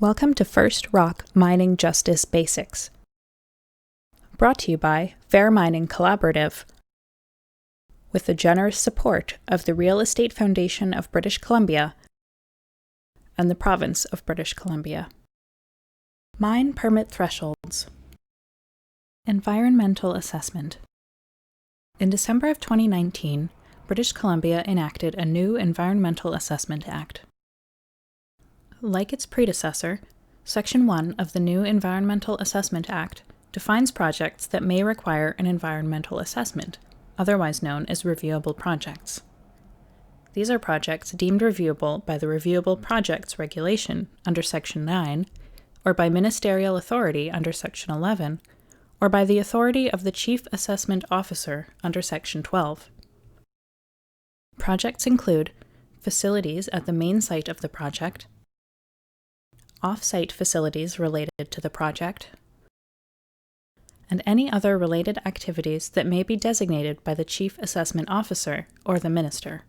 Welcome to First Rock Mining Justice Basics. Brought to you by Fair Mining Collaborative, with the generous support of the Real Estate Foundation of British Columbia and the Province of British Columbia. Mine Permit Thresholds. Environmental Assessment. In December of 2019, British Columbia enacted a new Environmental Assessment Act. Like its predecessor, Section 1 of the new Environmental Assessment Act defines projects that may require an environmental assessment, otherwise known as reviewable projects. These are projects deemed reviewable by the Reviewable Projects Regulation under Section 9, or by ministerial authority under Section 11, or by the authority of the Chief Assessment Officer under Section 12. Projects include facilities at the main site of the project, off-site facilities related to the project, and any other related activities that may be designated by the Chief Assessment Officer or the Minister.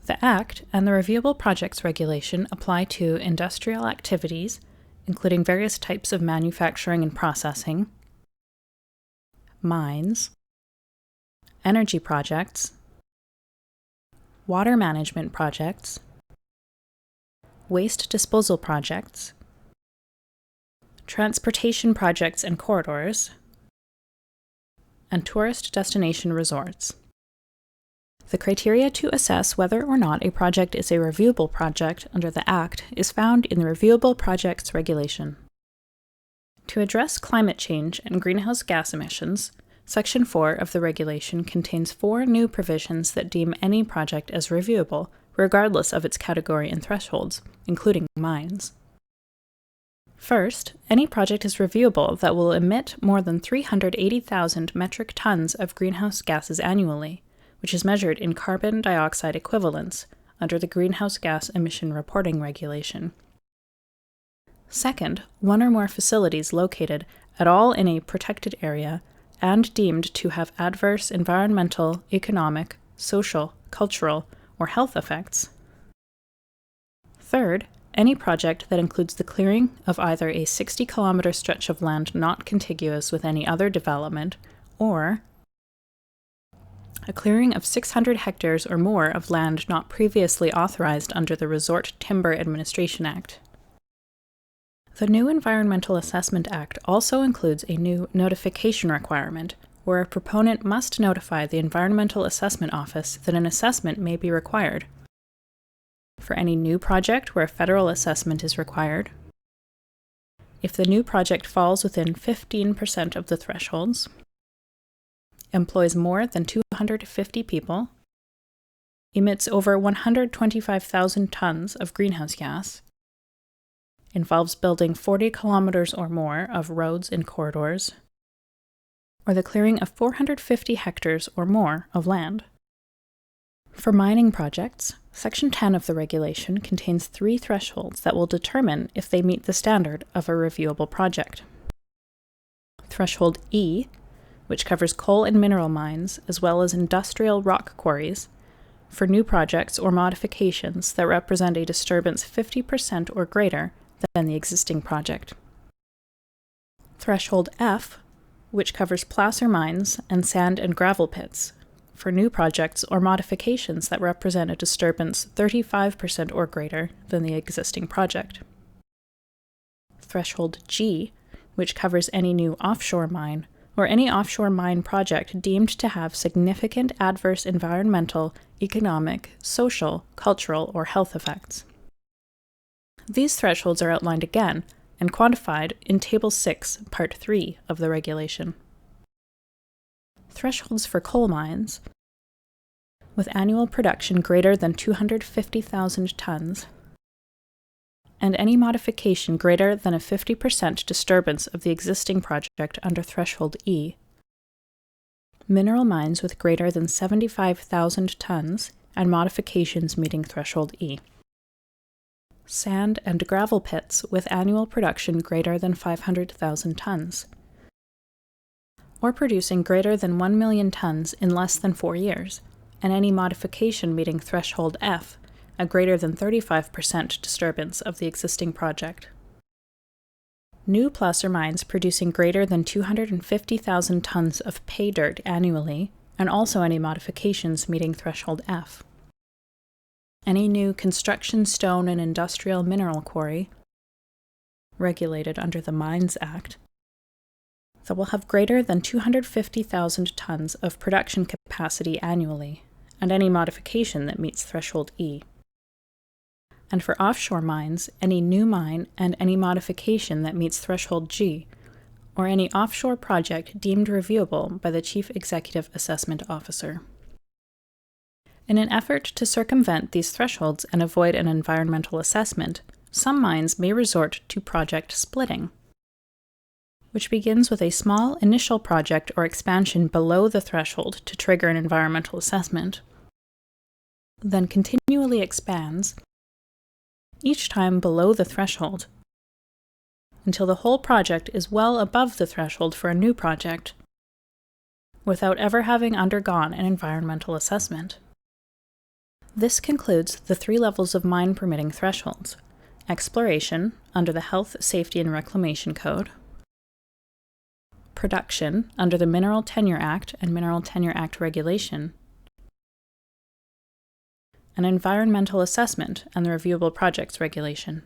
The Act and the Reviewable Projects Regulation apply to industrial activities, including various types of manufacturing and processing, mines, energy projects, water management projects, waste disposal projects, transportation projects and corridors, and tourist destination resorts. The criteria to assess whether or not a project is a reviewable project under the Act is found in the Reviewable Projects Regulation. To address climate change and greenhouse gas emissions, Section 4 of the regulation contains 4 new provisions that deem any project as reviewable, regardless of its category and thresholds, including mines. First, any project is reviewable that will emit more than 380,000 metric tons of greenhouse gases annually, which is measured in carbon dioxide equivalents under the Greenhouse Gas Emission Reporting Regulation. Second, one or more facilities located at all in a protected area and deemed to have adverse environmental, economic, social, cultural, or health effects. Third, any project that includes the clearing of either a 60-kilometer stretch of land not contiguous with any other development, or a clearing of 600 hectares or more of land not previously authorized under the Resort Timber Administration Act. The new Environmental Assessment Act also includes a new notification requirement, where a proponent must notify the Environmental Assessment Office that an assessment may be required. For any new project where a federal assessment is required, if the new project falls within 15% of the thresholds, employs more than 250 people, emits over 125,000 tons of greenhouse gas, involves building 40 kilometers or more of roads and corridors, or the clearing of 450 hectares or more of land. For mining projects, Section 10 of the regulation contains 3 thresholds that will determine if they meet the standard of a reviewable project. Threshold E, which covers coal and mineral mines as well as industrial rock quarries, for new projects or modifications that represent a disturbance 50% or greater than the existing project. Threshold F, which covers placer mines and sand and gravel pits, for new projects or modifications that represent a disturbance 35% or greater than the existing project. Threshold G, which covers any new offshore mine or any offshore mine project deemed to have significant adverse environmental, economic, social, cultural, or health effects. These thresholds are outlined again and quantified in Table 6, Part 3 of the regulation. Thresholds for coal mines, with annual production greater than 250,000 tons, and any modification greater than a 50% disturbance of the existing project under Threshold E. Mineral mines with greater than 75,000 tons and modifications meeting Threshold E. Sand and gravel pits with annual production greater than 500,000 tons, or producing greater than 1 million tons in less than 4 years, and any modification meeting Threshold F a greater than 35% disturbance of the existing project. New placer mines producing greater than 250,000 tons of pay dirt annually, and also any modifications meeting threshold F. Any new construction, stone, and industrial mineral quarry, regulated under the Mines Act, that will have greater than 250,000 tons of production capacity annually, and any modification that meets threshold E. And for offshore mines, any new mine and any modification that meets threshold G, or any offshore project deemed reviewable by the Chief Executive Assessment Officer. In an effort to circumvent these thresholds and avoid an environmental assessment, some mines may resort to project splitting, which begins with a small initial project or expansion below the threshold to trigger an environmental assessment, then continually expands, each time below the threshold, until the whole project is well above the threshold for a new project, without ever having undergone an environmental assessment. This concludes the 3 levels of mine permitting thresholds: exploration, under the Health, Safety, and Reclamation Code; production, under the Mineral Tenure Act and Mineral Tenure Act regulation; an environmental assessment and the Reviewable Projects Regulation.